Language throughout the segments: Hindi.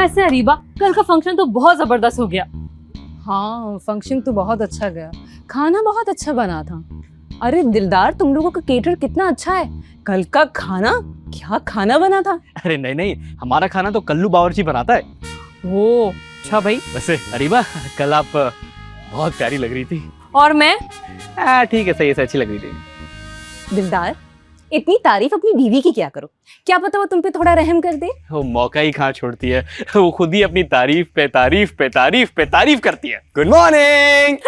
वैसे अरीबा, कल का फंक्शन तो बहुत जबरदस्त हो गया। हाँ, फंक्शन तो बहुत अच्छा गया, खाना बहुत अच्छा बना था। अरे दिलदार, तुम लोगों का केटर कितना अच्छा है। कल का खाना, क्या खाना बना था। अरे नहीं नहीं, हमारा खाना तो कल्लू बावर्ची बनाता है। वो अच्छा भाई। वैसे अरीबा, कल आप बहुत प्यारी लग रही थी। और मैं? ठीक है, सही से अच्छी लग रही थी। दिलदार, इतनी तारीफ अपनी बीवी की क्या करो, क्या पता वो तुम पे थोड़ा रहम कर दे। वो मौका ही कहाँ छोड़ती है, वो खुद ही अपनी तारीफ पे तारीफ पे तारीफ पे तारीफ करती है। Good morning.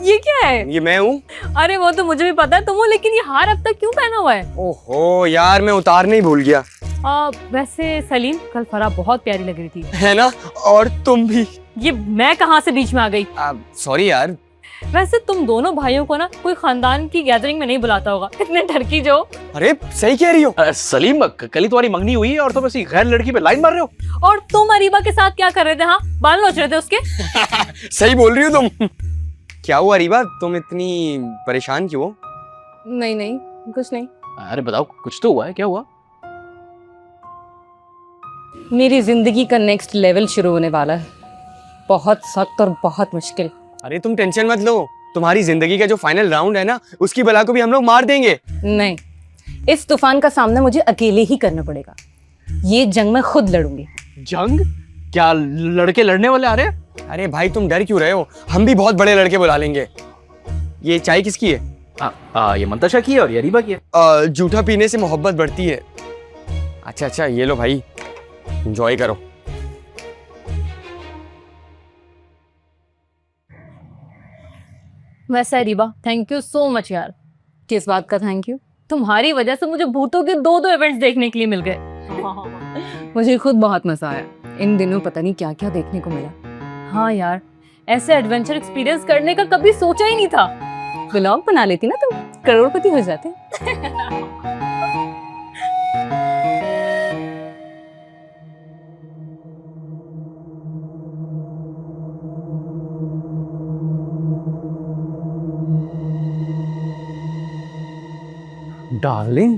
ये क्या है? ये मैं हूँ। अरे वो तो मुझे भी पता है तुम हो, लेकिन ये हार अब तक क्यों पहना हुआ है? ओहो यार, मैं उतारने ही भूल गया। वैसे सलीम, कल फराह बहुत प्यारी लग रही थी। है ना? और तुम भी। ये मैं कहाँ से बीच में आ गई? सॉरी यार। वैसे तुम दोनों भाइयों को ना कोई खानदान की गैदरिंग में नहीं बुलाता होगा, इतने डरकी जो। अरे सही कह रही हो। सलीम, कल ही तुम्हारी मंगनी हुई है और तुम ऐसी गैर लड़की पे लाइन मार रहे हो। और तुम अरीबा के साथ क्या कर रहे थे? हाँ, बाल नोच रहे थे उसके। सही बोल रही हो तुम। क्या हुआ अरीबा, तुम इतनी परेशान क्यों हो? नहीं नहीं, कुछ नहीं। अरे बताओ, कुछ तो हुआ है, क्या हुआ? मेरी जिंदगी का नेक्स्ट लेवल शुरू होने वाला है, बहुत सख्त और बहुत मुश्किल। अरे तुम टेंशन मत लो, तुम्हारी जिंदगी का जो फाइनल राउंड है ना, उसकी बला को भी हम लोग मार देंगे। नहीं, इस तूफान का सामना मुझे अकेले ही करना पड़ेगा। ये जंग मैं खुद लड़ूंगी। जंग? क्या लड़के लड़ने वाले आ रहे हैं? अरे भाई तुम डर क्यों रहे हो, हम भी बहुत बड़े लड़के बुला लेंगे। ये चाय किसकी है? ये मंतशा की है और ये अरीबा की है। जूठा पीने से मोहब्बत बढ़ती है। अच्छा अच्छा, ये लो भाई, एंजॉय करो। वैसे Areeba, thank you so much यार। किस बात का थैंक यू? तुम्हारी वजह से मुझे भूतों के दो इवेंट्स देखने के लिए मिल गए। मुझे खुद बहुत मजा आया। इन दिनों पता नहीं क्या क्या देखने को मिला। हाँ यार, ऐसे एडवेंचर एक्सपीरियंस करने का कभी सोचा ही नहीं था। व्लॉग बना लेती ना तुम, करोड़पति हो जाते। डार्लिंग,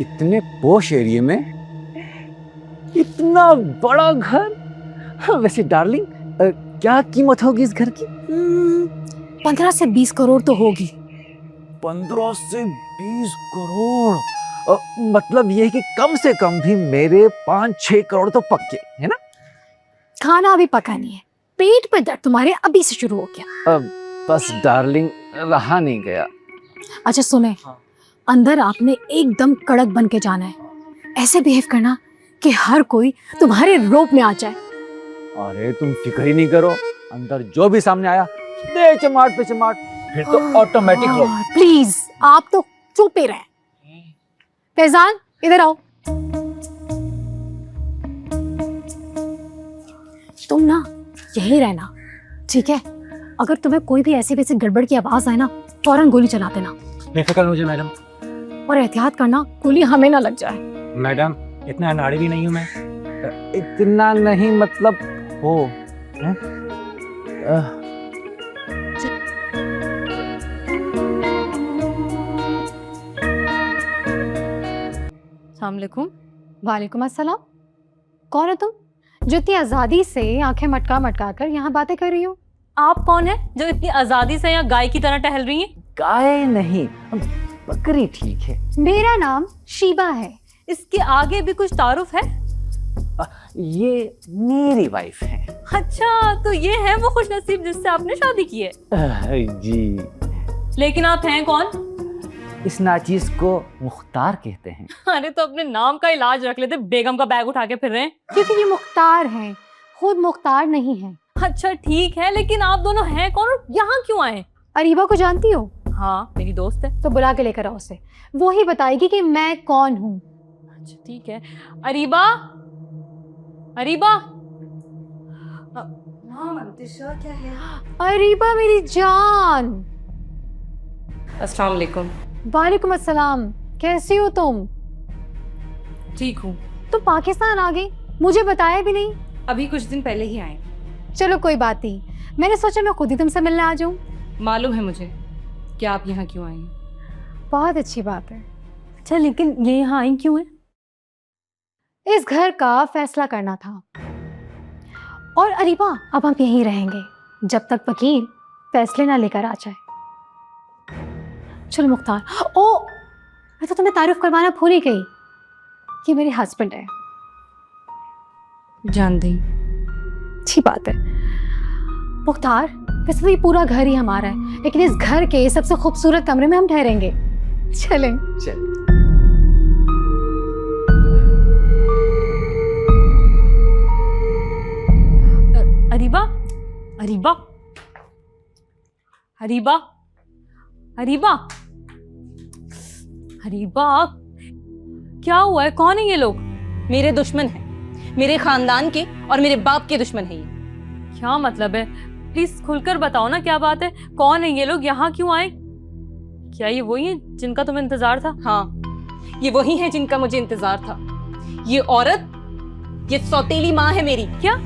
इतने पोश एरिया में इतना बड़ा घर। हाँ, वैसे डार्लिंग, क्या कीमत होगी इस घर की? 15 से 20 करोड़ तो होगी। 15 से 20 करोड़? मतलब ये है कि कम से कम भी मेरे 5-6 करोड़ तो पक्के है ना? खाना अभी पका नहीं है, पेट पे दर्द तुम्हारे अभी से शुरू हो गया। बस डार्लिंग, रहा नहीं गया। अच्छा सुने, अंदर आपने एकदम कड़क बन के जाना है। ऐसे बिहेव करना कि हर कोई तुम्हारे रोप में आ जाए। अरे तुम फिक्र ही नहीं करो, अंदर जो भी सामने आया दे चमाट पे चमाट, फिर तो ऑटोमेटिक हो। प्लीज आप तो चुप ही रहे। फैजान, इधर आओ। तुम ना यही रहना, ठीक है? अगर तुम्हें कोई भी ऐसी वैसी गड़बड़ की आवाज आए ना, फौरन गोली चला देना। बेफिक्र मुझे मैडम। और एहतियात करना, गोली हमें ना लग जाए। मैडम, इतना अनाड़ी भी नहीं हूँ मैं। इतना नहीं मतलब हो है? अस्सलाम वालेकुम। वालेकुम अस्सलाम। कौन है तुम जो इतनी आजादी से आंखें मटका मटका कर यहाँ बातें कर रही हो? आप कौन है जो इतनी आजादी से यहाँ गाय की तरह टहल रही हैं? गाय नहीं, बकरी ठीक है। मेरा नाम शीबा है। इसके आगे भी कुछ तारुफ है? ये मेरी वाइफ है। अच्छा, तो ये है वो खुशनसीब जिससे आपने शादी की है? जी। लेकिन आप हैं कौन? इस नाचीज को मुख्तार कहते हैं। अरे तो अपने नाम का इलाज रख लेते, बेगम का बैग उठा के फिर रहे हैं। क्योंकि ये मुख्तार हैं, खुद मुख्तार नहीं है। अच्छा ठीक है, लेकिन आप दोनों हैं कौन और यहाँ क्यों आए? अरीबा को जानती हो? हाँ, मेरी दोस्त है। तो बुला के लेकर आओ उसे, वो ही बताएगी कि मैं कौन हूँ। अच्छा ठीक है। अरीबा, अरीबा। क्या है? अरीबा मेरी जान। अस्सलाम वालेकुम। वालेकुम अस्सलाम। कैसी हो तुम? ठीक हूँ। तुम पाकिस्तान आ गई, मुझे बताया भी नहीं। अभी कुछ दिन पहले ही आए। चलो कोई बात नहीं, मैंने सोचा मैं खुद ही तुमसे मिलने आ जाऊं। मालूम है मुझे कि आप यहाँ क्यों आई हैं। बहुत अच्छी बात है। अच्छा, लेकिन ये यहाँ आई क्यों है? इस घर का फैसला करना था। और अरीबा, अब हम यहीं रहेंगे जब तक वकील फैसले ना लेकर आ जाए। चलो मुख्तार। ओ, मैं तो तुम्हें तारीफ करवाना भूल ही गई। ये मेरे हस्बैंड है। जान दी। अच्छी बात है। मुख्तार, वैसे तो ये पूरा घर ही हमारा है, लेकिन इस घर के सबसे खूबसूरत कमरे में हम ठहरेंगे। चलें। चल। अरीबा, अरीबा, अरीबा, अरीबा, अरीबा, क्या हुआ है? कौन है ये लोग? मेरे दुश्मन हैं, मेरे खानदान के और मेरे बाप के दुश्मन हैं ये। क्या मतलब है? प्लीज खुलकर बताओ ना, क्या बात है? कौन है ये लोग? यहाँ क्यों आए? क्या ये वही है जिनका तुम्हें इंतजार था? हाँ, ये वही है जिनका मुझे इंतजार था। ये औरत, ये सौतेली माँ है मेरी। क्या?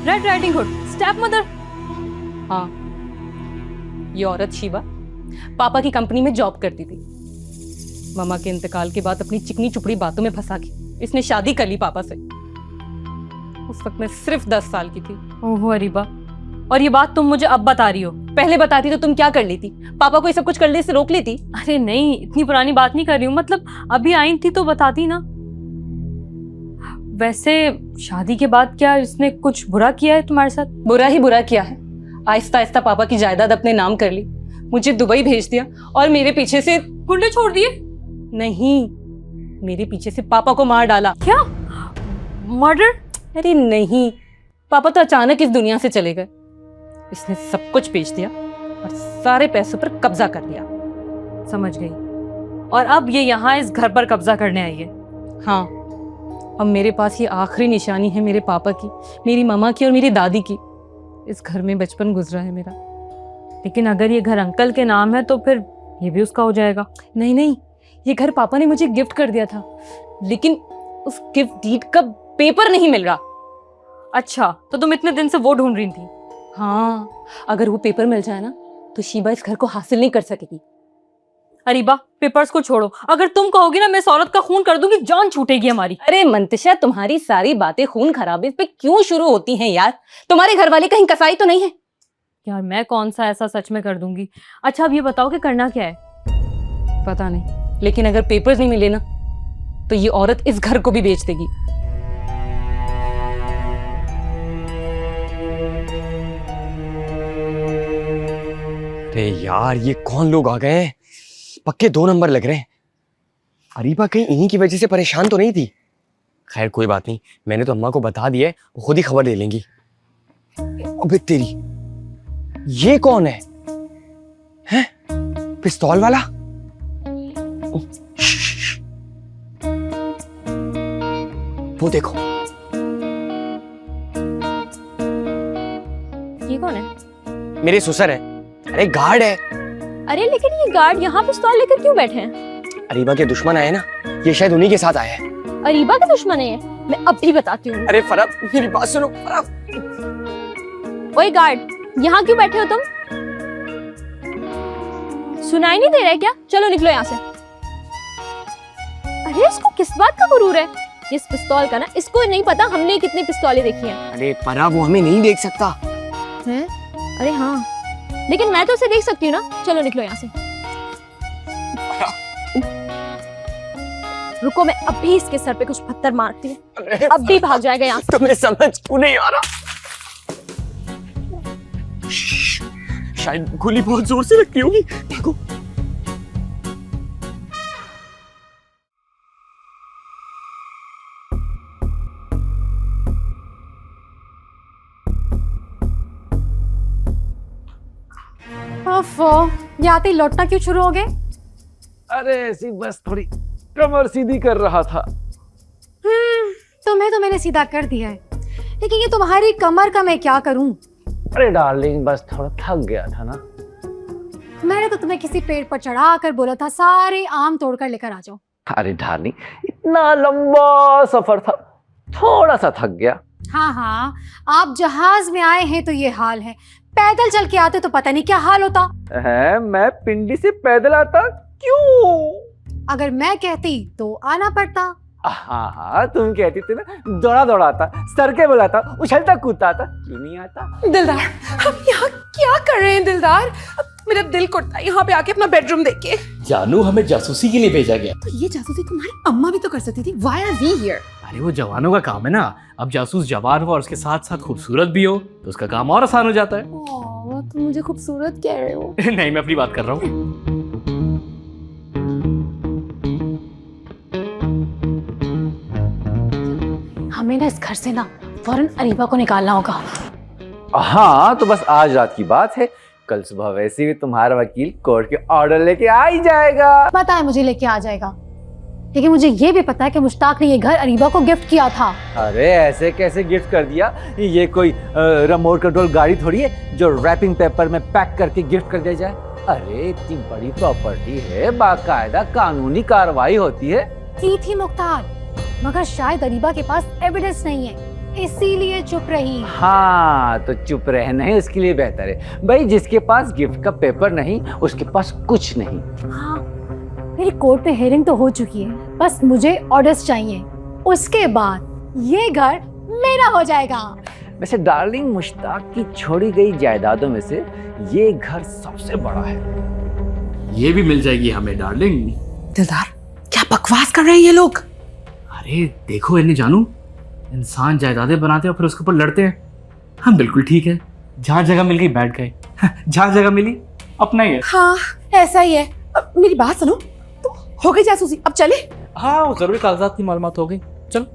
Red riding hood, step mother? हाँ, ये औरत शिवा पापा की कंपनी में जॉब करती थी। मामा के इंतकाल के बाद अपनी चिकनी चुपड़ी बातों में फंसा के इसने शादी कर ली पापा से। उस वक्त मैं सिर्फ 10 साल की थी। ओहो अरीबा, और ये बात तुम मुझे अब बता रही हो? पहले बताती तो तुम क्या कर लेती? पापा को ये सब कुछ करने से रोक लेती। अरे नहीं, इतनी पुरानी बात नहीं कर रही हूँ, मतलब अभी आई थी तो बताती ना। वैसे शादी के बाद क्या इसने कुछ बुरा किया है तुम्हारे साथ? बुरा ही बुरा किया है। आहिस्ता आहिस्ता पापा की जायदाद अपने नाम कर ली, मुझे दुबई भेज दिया और मेरे पीछे से गुंडे छोड़ दिए? नहीं, मेरे पीछे से पापा को मार डाला। क्या? मर्डर? अरे नहीं, पापा तो अचानक इस दुनिया से चले गए। इसने सब कुछ बेच दिया और सारे पैसों पर कब्जा कर लिया। समझ गई। और अब ये यहाँ इस घर पर कब्जा करने आई है? हाँ, अब मेरे पास ये आखिरी निशानी है मेरे पापा की, मेरी मामा की और मेरी दादी की। इस घर में बचपन गुजरा है मेरा। लेकिन अगर ये घर अंकल के नाम है तो फिर ये भी उसका हो जाएगा। नहीं नहीं, ये घर पापा ने मुझे गिफ्ट कर दिया था, लेकिन उस गिफ्ट डीड का पेपर नहीं मिल रहा। अच्छा, तो तुम इतने दिन से वो ढूंढ रही थी? हाँ, अगर वो पेपर मिल जाए ना तो शीबा इस घर को हासिल नहीं कर सकेगी। अरीबा, पेपर्स को छोड़ो, अगर तुम कहोगी ना मैं इस औरत का खून कर दूंगी, जान छूटेगी हमारी। अरे मंतशा, तुम्हारी सारी बातें खून खराबे पे क्यों शुरू होती हैं यार? तुम्हारे घर वाले कहीं कसाई तो नहीं है? यार मैं कौन सा ऐसा सच में कर दूंगी। अच्छा अब ये बताओ कि करना क्या है? पता नहीं, लेकिन अगर पेपर्स नहीं मिले ना तो ये औरत इस घर को भी बेच देगी। अरे यार, ये कौन लोग आ गए हैं? पक्के 2 नंबर लग रहे हैं। अरीबा कहीं इन्हीं की वजह से परेशान तो नहीं थी? खैर कोई बात नहीं, मैंने तो अम्मा को बता दिया है, वो खुद ही खबर दे लेंगी। अबे तेरी, ये कौन है? हैं? पिस्तौल वाला? वो देखो। ये कौन है? मेरे ससुर है। अरे गार्ड है। अरे लेकिन ये गार्ड यहाँ पिस्तौल लेकर क्यों बैठे हैं? अरीबा के दुश्मन आए ना, ये शायद उन्हीं के साथ आया है। अरीबा के दुश्मन है ये? मैं अब भी बताती हूँ। अरे फराब, मेरी बात सुनो फराब। ओए गार्ड, यहाँ क्यों बैठे हो तुम? सुनाई नहीं दे रहा है क्या? चलो निकलो यहाँ से। अरे इसको किस बात का गुरूर है? इस पिस्तौल का ना, इसको नहीं पता हमने कितनी पिस्तौलें देखी हैं। अरे फराब, वो हमें नहीं देख सकता। हैं? अरे हाँ, लेकिन मैं तो उसे देख सकती हूँ ना। चलो निकलो यहाँ से। रुको, मैं अभी इसके सर पे कुछ पत्थर मारती हूँ, अरे अब भी भाग जाएगा यहाँ से। तुम्हें समझ क्यों नहीं आ रहा? शायद गोली बहुत जोर से लगती होगी। देखो। याते ही लौटना क्यों शुरू हो गए? अरे ऐसी बस थोड़ी कमर सीधी कर रहा था। तुम्हें तो मैंने सीधा कर दिया है, लेकिन ये तुम्हारी कमर का मैं क्या करूं? अरे डार्लिंग, बस थोड़ा थक गया था ना। मैंने तो तुम्हें किसी पेड़ पर चढ़ा कर बोला था सारे आम तोड़कर लेकर आ जाओ। अरे डार्लिंग, इतना लंबा सफर था, थोड़ा सा थक गया। हाँ हाँ, आप जहाज में आए हैं तो ये हाल है, पैदल चल के आते तो पता नहीं क्या हाल होता है। मैं पिंडी से पैदल आता क्यों? अगर मैं कहती तो आना पड़ता, हाँ हाँ, तुम कहती थी ना दौड़ा दौड़ाता, सर के बुलाता, उछलता कूदता था, क्यों नहीं आता? दिलदार, हम यहाँ क्या कर रहे हैं दिलदार? मेरा दिल करता है यहाँ पे आके अपना बेडरूम देखे। जानू, हमें जासूसी के लिए भेजा गया। तो ये जासूसी तुम्हारी अम्मा भी तो कर सकती थी। Why are we here? अरे वो जवानों का काम है ना। अब जासूस जवान हो और उसके साथ साथ खूबसूरत भी हो तो उसका काम और आसान हो जाता है। तुम मुझे खूबसूरत कह रहे हो। नहीं, मैं अपनी बात कर रहा हूँ। हमें ना इस घर से ना फौरन अरीबा को निकालना होगा। हाँ, तो बस आज रात की बात है, कल सुबह वैसे भी तुम्हारा वकील कोर्ट के ऑर्डर लेके आ ही जाएगा। पता है मुझे लेके आ जाएगा, लेकिन मुझे ये भी पता है कि मुश्ताक ने ये घर अरीबा को गिफ्ट किया था। अरे ऐसे कैसे गिफ्ट कर दिया? ये कोई रिमोट कंट्रोल गाड़ी थोड़ी है जो रैपिंग पेपर में पैक करके गिफ्ट कर दिया जाए। अरे इतनी बड़ी प्रॉपर्टी है, बाकायदा कानूनी कार्रवाई होती है। की थी मुख्तार, मगर शायद अरीबा के पास एविडेंस नहीं है, इसीलिए चुप रही। हाँ, तो चुप रहना ही इसके लिए बेहतर है भाई। जिसके पास गिफ्ट का पेपर नहीं उसके पास कुछ नहीं। हाँ, मेरी कोर्ट पे हेयरिंग तो हो चुकी है, बस मुझे ऑर्डर्स चाहिए, उसके बाद ये घर मेरा हो जाएगा। वैसे डार्लिंग, मुश्ताक की छोड़ी गई जायदादों में से ये घर सबसे बड़ा है। ये भी मिल जाएगी हमें डार्लिंग। दिलदार, क्या बकवास कर रहे हैं ये लोग? अरे देखो इन्हें जानू, इंसान जायदादें बनाते हैं और फिर उसके ऊपर लड़ते हैं। हम बिल्कुल ठीक है, जहाँ जगह मिल गई बैठ गए, जहाँ जगह मिली अपना ही है। हाँ, ऐसा ही है। अब मेरी बात सुनो, तो हो गई जासूसी, अब चले? हाँ, वो जरूरी कागजात की मालूमात हो गई, चलो।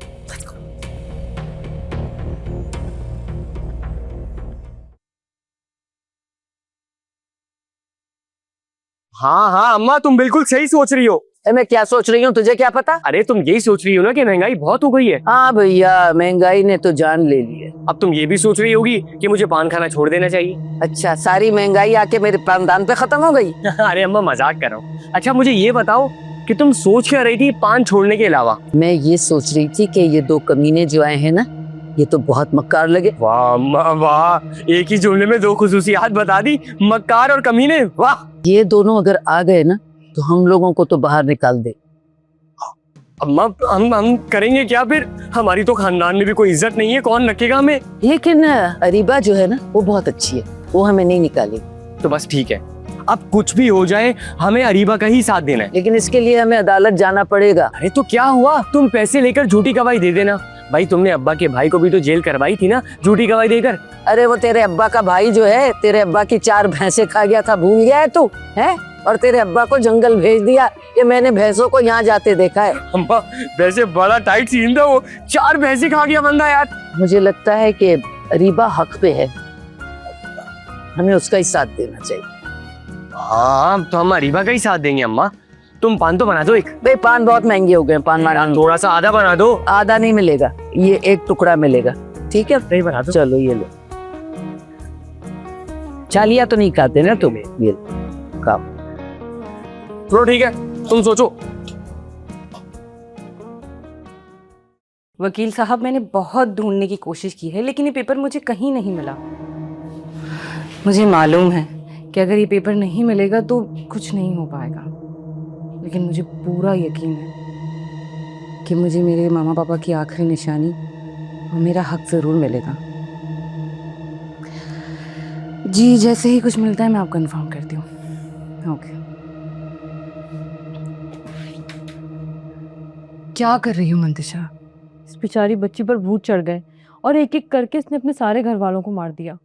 हाँ हाँ अम्मा, तुम बिल्कुल सही सोच रही हो। मैं क्या सोच रही हूँ, तुझे क्या पता? अरे तुम यही सोच रही हो ना कि महंगाई बहुत हो गई है। हाँ भैया, महंगाई ने तो जान ले ली है। अब तुम ये भी सोच रही होगी कि मुझे पान खाना छोड़ देना चाहिए। अच्छा, सारी महंगाई आके मेरे पानदान पे खत्म हो गई? अरे अम्मा, मजाक कर रहा हूँ। अच्छा मुझे ये बताओ कि तुम सोच क्या रही थी पान छोड़ने के अलावा? मैं ये सोच रही थी कि ये दो कमीने जो आए हैं ना, ये तो बहुत मक्कार लगे। वाह अम्मा वाह, एक ही जुमले में दो खुसूसियात बता दी, मक्कार और कमीने। वाह ये दोनों अगर आ गए ना तो हम लोगों को तो बाहर निकाल दे। अम्मा, हम करेंगे क्या फिर? हमारी तो खानदान में भी कोई इज्जत नहीं है, कौन रखेगा हमें? लेकिन अरीबा जो है ना वो बहुत अच्छी है, वो हमें नहीं निकालेगी। तो बस ठीक है, अब कुछ भी हो जाए हमें अरीबा का ही साथ देना है। लेकिन इसके लिए हमें अदालत जाना पड़ेगा। अरे तो क्या हुआ, तुम पैसे लेकर झूठी गवाही दे देना। भाई तुमने अब्बा के भाई को भी तो जेल करवाई थी ना झूठी गवाही देकर। अरे वो तेरे अब्बा का भाई जो है, तेरे अब्बा की 4 भैंसे खा गया था, भूल गया है तू? है? और तेरे अब्बा को जंगल भेज दिया। ये मैंने भैंसों को यहाँ जाते देखा है। अम्मा वैसे बड़ा टाइट सीन था वो, 4 भैंसे खा गया बंदा यार। मुझे लगता है कि अरीबा हक पे है, हमें उसका ही साथ देना चाहिए। हाँ तो हम अरीबा का ही साथ देंगे। अम्मा तुम पान तो बना दो एक। भाई पान बहुत महंगे हो गए, पान मारा थोड़ा सा आधा बना दो। आधा नहीं मिलेगा, ये 1 टुकड़ा मिलेगा, ठीक है? नहीं बना दो। चलो ये लो। चालिया तो नहीं खाते ना तुम, ये खाओ। चलो ठीक है, तुम सोचो। वकील साहब, मैंने बहुत ढूंढने की कोशिश की है लेकिन ये पेपर मुझे कहीं नहीं मिला। मुझे मालूम है कि अगर ये पेपर नहीं मिलेगा तो कुछ नहीं हो पाएगा, लेकिन मुझे पूरा यकीन है कि मुझे मेरे मामा पापा की आखिरी निशानी और मेरा हक ज़रूर मिलेगा। जी जैसे ही कुछ मिलता है मैं आपको इन्फॉर्म करती हूँ। ओके। क्या कर रही हो मंतिशा? इस बेचारी बच्ची पर भूत चढ़ गए और एक एक करके इसने अपने सारे घर वालों को मार दिया।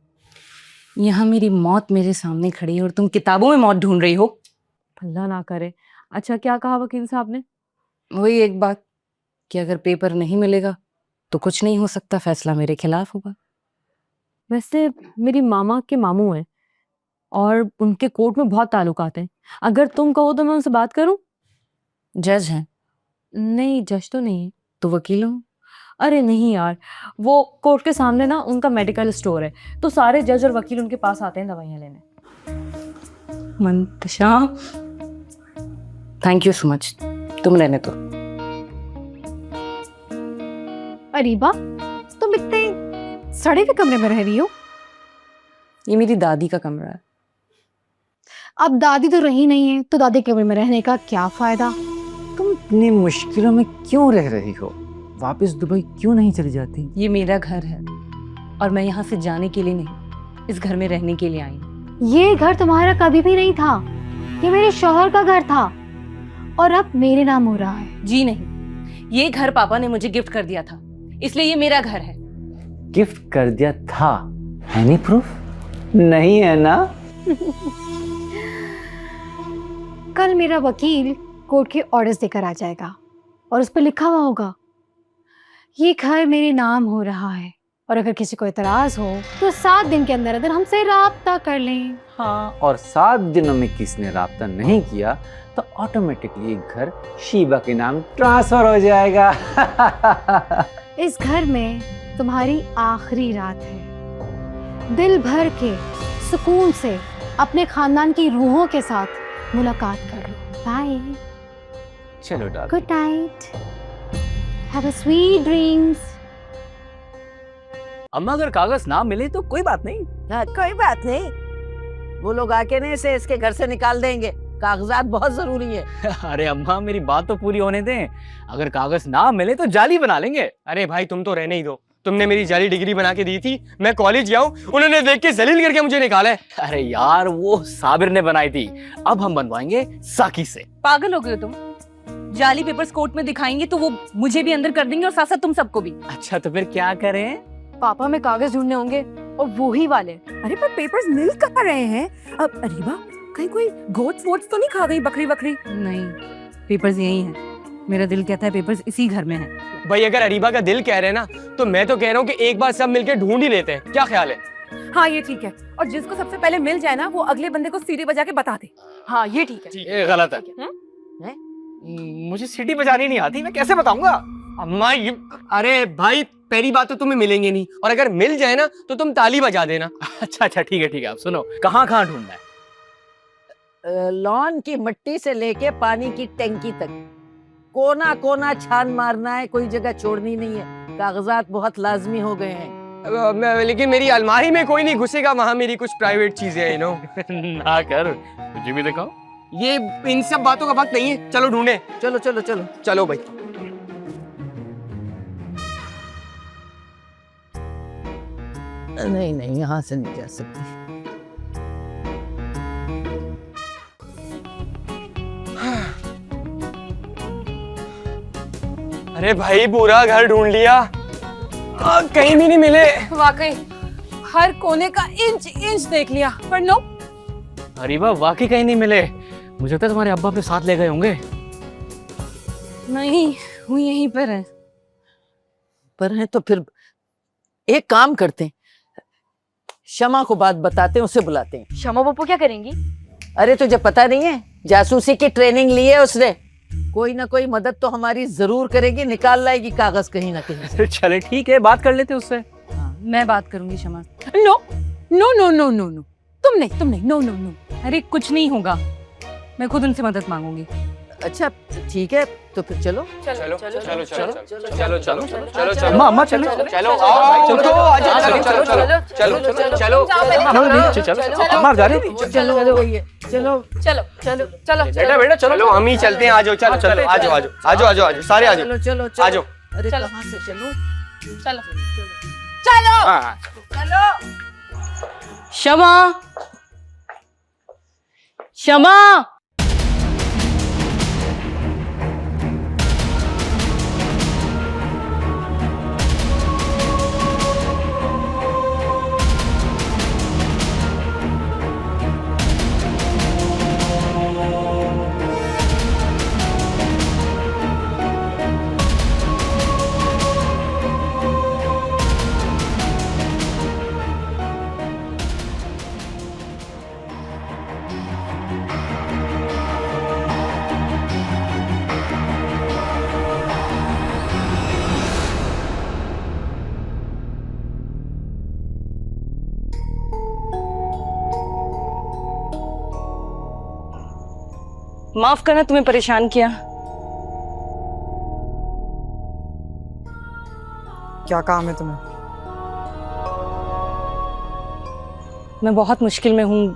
यहाँ मेरी मौत मेरे सामने खड़ी है और तुम किताबों में मौत ढूंढ रही हो। अल्लाह ना करे। अच्छा क्या कहा वकील साहब ने? वही एक बात कि अगर पेपर नहीं मिलेगा तो कुछ नहीं हो सकता, फैसला मेरे खिलाफ होगा। वैसे मेरी मामा के मामू हैं और उनके कोर्ट में बहुत ताल्लुकात हैं। अगर तुम कहो तो मैं उनसे बात करूं? जज हैं? नहीं जज तो नहीं है। तो वकील हो? अरे नहीं यार, वो कोर्ट के सामने ना उनका मेडिकल स्टोर है, तो सारे जज और वकील उनके पास आते हैं दवाइयाँ लेने। Mantisha, thank you so much, तुम रहने दो। अरीबा, तुम इतने सड़े हुए कमरे में रह रही हो? ये मेरी दादी का कमरा है। अब दादी तो रही नहीं है तो दादी के कमरे में रहने का क्या फायदा? तुम इतनी मुश्किलों में क्यों रह रही हो? वापस दुबई क्यों नहीं चली जाती? ये मेरा घर है और मैं यहाँ से जाने के लिए नहीं, इस घर में रहने के लिए आई हूँ। ये घर तुम्हारा कभी भी नहीं था, ये मेरे शौहर का घर था और अब मेरे नाम हो रहा है। जी नहीं, ये घर पापा ने मुझे गिफ्ट कर दिया था, इसलिए ये मेरा घर है। गिफ्ट कर दिया था? Any proof? नहीं है ना? कल मेरा वकील कोर्ट के ऑर्डर्स देकर आ जाएगा और उस पर लिखा हुआ होगा ये घर मेरे नाम हो रहा है, और अगर किसी को इतराज हो तो 7 दिन के अंदर अंदर हमसे राब्ता कर लें। हाँ, और 7 दिनों में किसने राब्ता नहीं किया तो ऑटोमेटिकली घर शीबा के नाम ट्रांसफर हो जाएगा। इस घर में तुम्हारी आखिरी रात है। दिल भर के सुकून से अपने खानदान की रूहों के साथ मुलाकात कर लो। बाय। चलो डाल। Good night. Have a sweet dreams. अम्मा अगर कागज ना मिले तो कोई बात नहीं। हाँ, कोई बात नहीं, वो लोग आके नहीं से इसके घर से निकाल देंगे। कागजात बहुत जरूरी है। अरे अम्मा मेरी बात तो पूरी होने दें, अगर कागज ना मिले तो जाली बना लेंगे। अरे भाई तुम तो रहने ही दो, तुमने मेरी जाली डिग्री बना के दी थी, मैं कॉलेज जाऊं, उन्होंने देख के जलील करके मुझे निकाला है। अरे यार वो साबिर ने बनाई थी, अब हम बनवाएंगे साकी से। पागल हो गए हो तुम? जाली पेपर्स कोर्ट में दिखाएंगे तो वो मुझे भी अंदर कर देंगे और साथ साथ तुम सबको भी। अच्छा तो फिर क्या करें? पापा में कागज ढूंढने होंगे और वो ही वाले। अरे पर पेपर्स मिल कहाँ रहे हैं? अब अरीबा कहीं कोई गोट्स वोट्स तो नहीं खा गई, बकरी बकरी? नहीं, पेपर्स यही हैं। मेरा दिल कहता है पेपर्स इसी घर में हैं। भाई अगर अरीबा का दिल कह रहे हैं ना, तो मैं तो कह रहा हूँ कि एक बार सब मिलके ढूंढ ही लेते हैं, क्या ख्याल है? हाँ ये ठीक है, और जिसको सबसे पहले मिल जाए ना वो अगले बंदे को सीढ़ी बजा के बता दे। हाँ ये ठीक है। ये गलत है। मुझे सीटी बजानी नहीं आती, मैं कैसे बताऊंगा? अम्मा ये, अरे भाई पहली बात तो तुम्हें मिलेंगे नहीं, और अगर मिल जाए ना तो तुम ताली बजा देना। अच्छा अच्छा ठीक है, आप सुनो, कहाँ कहाँ ढूंढना है? लॉन की मिट्टी से लेके पानी की टैंकी तक कोना कोना छान मारना है, कोई जगह छोड़नी नहीं है। कागजात बहुत लाजमी हो गए हैं। लेकिन मेरी अलमारी में कोई नहीं घुसेगा, वहां मेरी कुछ प्राइवेट चीजें हैं, ना कर, मुझे भी दिखाओ। ये इन सब बातों का वक्त नहीं है, चलो ढूंढे। चलो चलो चलो चलो भाई। नहीं नहीं, यहाँ से नहीं जा सकती। अरे भाई पूरा घर ढूंढ लिया, कहीं भी नहीं मिले। वाकई हर कोने का इंच इंच देख लिया पर नो। अरीबा वाकई कहीं नहीं मिले, मुझे लगता है तुम्हारे अब्बा अपने साथ ले गए होंगे। नहीं, वो यहीं पर है। पर है तो फिर एक काम करते हैं, शमा को बात बताते हैं, उसे बुलाते हैं। शमा पप्पू क्या करेंगी? अरे तुझे पता नहीं है, जासूसी की ट्रेनिंग ली है उसने, कोई ना कोई मदद तो हमारी जरूर करेगी, निकाल लाएगी कागज कहीं ना कहीं से। चले ठीक है, बात कर लेते उससे। मैं बात करूंगी Shama. No no no no no no, तुम नहीं, नो नो नो। अरे कुछ नहीं होगा, मैं खुद उनसे मदद मांगूंगी। अच्छा ठीक है, तो फिर चलो चलो चलो चलो चलो चलो चलो चलो चलो अम्मा अम्मा चलो चलो आओ, उठो, आजा, चलो चलो चलो चलो चलो चलो अम्मा जा रही थी। चलो चलो चलो चलो चलो बेटा बेटा चलो हम ही चलते हैं, आ जाओ, चलो चलो आ जाओ, आ जाओ, आ जाओ, आ जाओ, आ जाओ, सारे आ चलो जाओ, चलो आ जाओ। अरे चलो। कहाँ से चलो? चलो चलो हाँ चलो। शमा, शमा। माफ करना तुम्हें परेशान किया। क्या काम है तुम्हें? मैं बहुत मुश्किल में हूँ,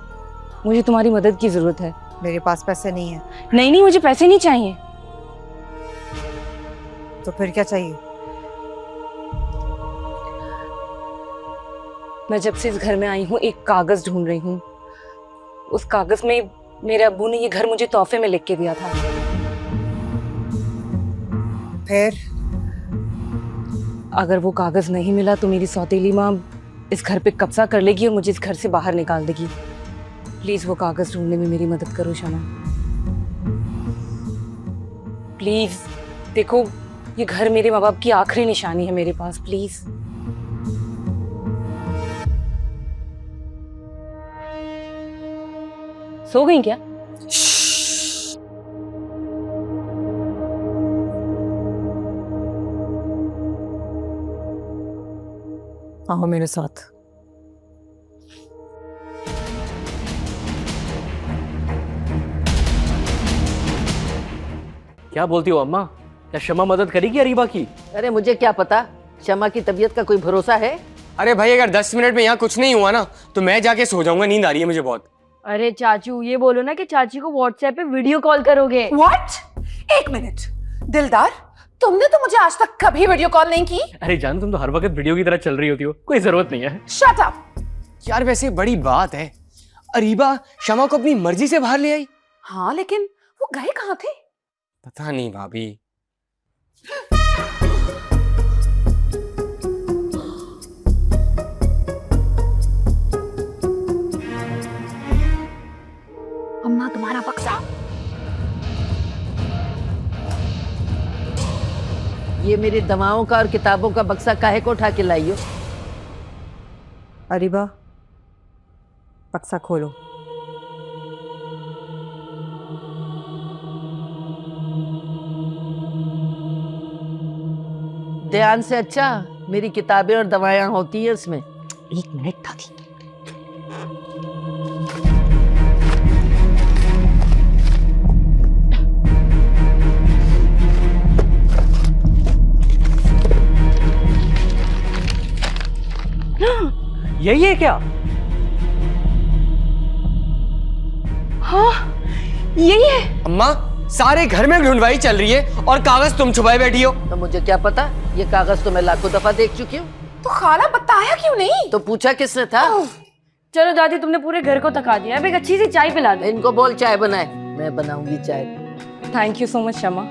मुझे तुम्हारी मदद की जरूरत है। मेरे पास पैसे नहीं है। नहीं नहीं, मुझे पैसे नहीं चाहिए। तो फिर क्या चाहिए? मैं जब से इस घर में आई हूँ एक कागज ढूंढ रही हूँ। उस कागज में मेरे अब्बू ने ये घर मुझे तोहफे में लिख के दिया था। फिर अगर वो कागज नहीं मिला तो मेरी सौतेली माँ इस घर पे कब्जा कर लेगी और मुझे इस घर से बाहर निकाल देगी। प्लीज वो कागज ढूंढने में मेरी मदद करो शमा। प्लीज देखो, ये घर मेरे माँ बाप की आखिरी निशानी है मेरे पास। प्लीज। सो गई क्या? आओ मेरे साथ। क्या बोलती हो अम्मा? क्या शमा मदद करेगी अरीबा की? अरे मुझे क्या पता, शमा की तबीयत का कोई भरोसा है? अरे भाई अगर 10 मिनट में यहाँ कुछ नहीं हुआ ना तो मैं जाके सो जाऊंगा, नींद आ रही है मुझे बहुत। अरे चाचू, ये बोलो ना कि चाची को व्हाट्सएप पे वीडियो कॉल करोगे। व्हाट? एक मिनट दिलदार, तुमने तो मुझे आज तक कभी वीडियो कॉल नहीं की। अरे जान, तुम तो हर वक्त वीडियो की तरह चल रही होती हो, कोई जरूरत नहीं है। Shut up. यार वैसे बड़ी बात है, अरीबा शमा को अपनी मर्जी से बाहर ले आई। हाँ लेकिन वो गए कहाँ थे? पता नहीं भाभी। अम्मा तुम्हारा बक्सा। ये मेरी दवाओं का और किताबों का बक्सा काहे को उठा के लाई हो? अरीबा, बक्सा खोलो। ध्यान से, अच्छा मेरी किताबें और दवाएं होती है इसमें। एक मिनट दादी। यही है क्या? हाँ यही है। अम्मा सारे घर में ढूंढवाई चल रही है और कागज तुम छुपाए बैठी हो। तो मुझे क्या पता, ये कागज तो मैं लाखों दफा देख चुकी हूँ। तो खाला बताया क्यों नहीं? तो पूछा किसने था? चलो दादी, तुमने पूरे घर को थका दिया, अब एक अच्छी सी चाय पिला दे। इनको बोल चाय बनाए, मैं बनाऊंगी चाय। थैंक यू सो मच शमा।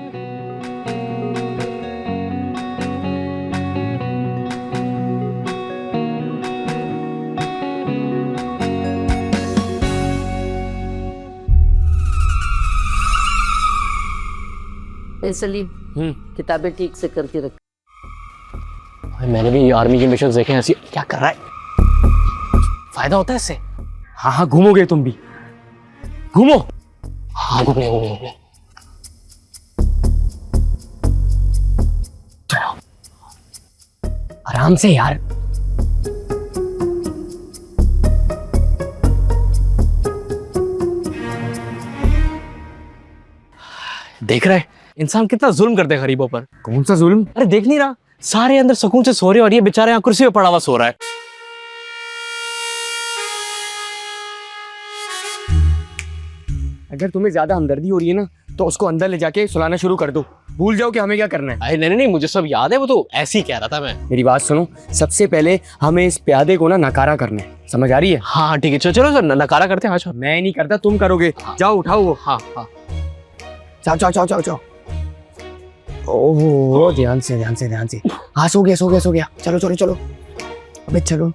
ए सलीम, किताबें ठीक से करके रख। मैंने भी आर्मी के मिशन देखे हैं। ऐसी क्या कर रहा है? फायदा होता है इससे। हाँ हाँ, घूमोगे तुम भी, घूमो। हाँ घूमो घूमो। चलो आराम से यार। देख रहा है इंसान कितना जुल्म करते हैं गरीबों पर। कौन सा जुल्म? अरे देख नहीं रहा, सारे अंदर सुकून से सो रहे और ये बेचारे यहाँ कुर्सी पे पड़ा हुआ सो रहा है। अगर तुम्हें ज्यादा हमदर्दी हो रही है ना तो उसको अंदर ले जाके सुलाना शुरू कर दो। भूल जाओ कि हमें क्या करना है। अरे नहीं नहीं, मुझे सब याद है, वो तो ऐसे ही कह रहा था मैं। मेरी बात सुनो, सबसे पहले हमें इस प्यादे को ना नकारा करना है, समझ आ रही है? हाँ ठीक है, चलो चलो नकारा करते हैं। हाँ चलो। मैं नहीं करता, तुम करोगे। जाओ उठाओ वो। हाँ हाँ जाओ जाओ जाओ जाओ जाओ। ओहो, ध्यान से ध्यान से ध्यान से। हाँ सो गया सो गया सो गया। चलो चलो चलो, अबे चलो।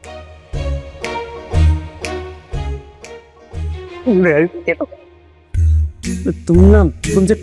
तुम ना, तुमसे।